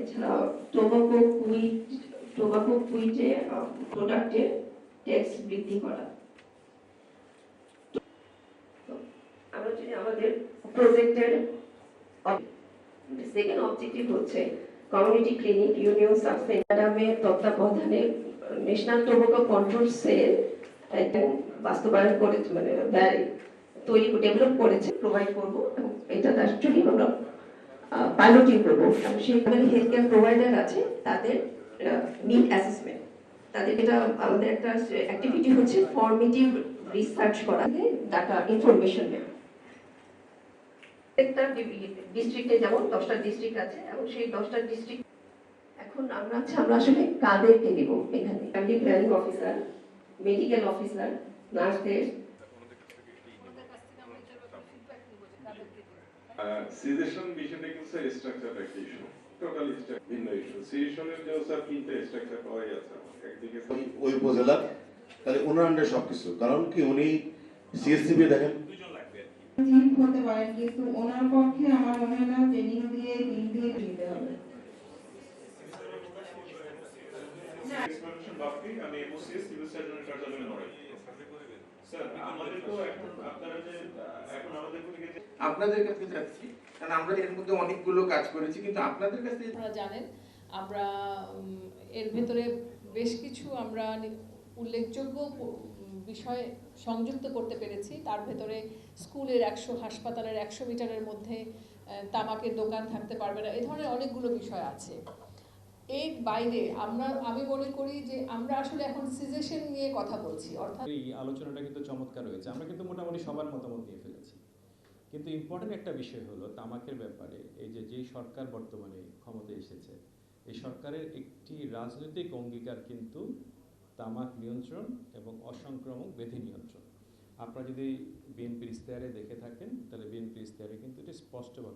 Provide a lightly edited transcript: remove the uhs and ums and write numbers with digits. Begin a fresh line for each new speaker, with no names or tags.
এছাড়াও টোবাকো কুইটে প্রোডাক্টের ট্যাক্স বৃদ্ধি করা। আমরা যদি আমাদের প্রজেক্টের সেকেন্ড অবজেক্টিভ হচ্ছে কমিউনিটি ক্লিনিক ইউনিয়ন সাবসেন্টারের তত্ত্বাবধানে ন্যাশনাল টোবাকো কন্ট্রোল সেল বাস্তবায়ন করে মানে ডেভেলপ করেছে, প্রোভাইড করবো। এটা অ্যাকচুয়ালি আমরা পাইলটিং করবো। সেখানে হেলথ কেয়ার প্রোভাইডার আছে, তাদের নিড অ্যাসেসমেন্ট, তাদের এটা আমাদের একটা অ্যাক্টিভিটি হচ্ছে ফর্মেটিভ রিসার্চ করা, ডাটা ইনফরমেশন নেওয়া। একটা ডিস্ট্রিক্টে যেমন 10টা ডিস্ট্রিক্ট আছে এবং সেই 10টা ডিস্ট্রিক্ট এখন আমরা আসলে কাদেরকে দিব এখানে? Family planning officer, medical officer, নার্সদের।
সিজেশন বিষয়টা কিন্তু স্যার স্ট্রাকচার একটা ইস্যু, টোটালি ভিন্ন ইস্যু। সিজেশনের যে স্যার তিনটা স্ট্রাকচার পাওয়াই আছে, একদিকে
ওই উপজেলা তাহলে ওনার আন্ডারে সবকিছু, কারণ কি উনি সিএসসিবি দেখেন
চিফ হতে পারেন, কিন্তু ওনার পক্ষে আমার মনে হয় না ট্রেনিং দিয়ে 3 দিন দিতে হবে।
এক্সপ্লোরেশন বাকি আমি এমওসিএস সিভিল সার্জনের কার্যালয়ে নড়াই। স্যার আমাদের তো এখন আপনারা যে এখন আমাদের
আপনাদের কাছে যাচ্ছি, কারণ আমরা এর মধ্যে অনেকগুলো কাজ করেছি, কিন্তু আপনাদের কাছে
আপনারা জানেন আমরা এর ভেতরে বেশ কিছু আমরা উল্লেখযোগ্য বিষয় সংযুক্ত করতে পেরেছি। তার ভেতরে স্কুলের 100, হাসপাতালের 100 মিটারের মধ্যে তামাকের দোকান থাকতে পারবে না, এ ধরনের অনেকগুলো বিষয় আছে। এর বাইরে আমি মনে করি যে আমরা আসলে এখন সিজেশন নিয়ে কথা বলছি, অর্থাৎ
এই আলোচনাটা কিন্তু চমৎকার হয়েছে। আমরা কিন্তু মোটামুটি সবার মতামত নিয়ে ফেলেছি, কিন্তু ইম্পর্টেন্ট একটা বিষয় হলো তামাকের ব্যাপারে এই যে সরকার বর্তমানে ক্ষমতায় এসেছে, এই সরকারের একটি রাজনৈতিক অঙ্গীকার কিন্তু তামাক নিয়ন্ত্রণ এবং অসংক্রামক ব্যাধি নিয়ন্ত্রণ। আপনারা যদি বিএনপির ইশতেহারে দেখে থাকেন তাহলে বিএনপির ইশতেহারে কিন্তু এটা স্পষ্টভাবে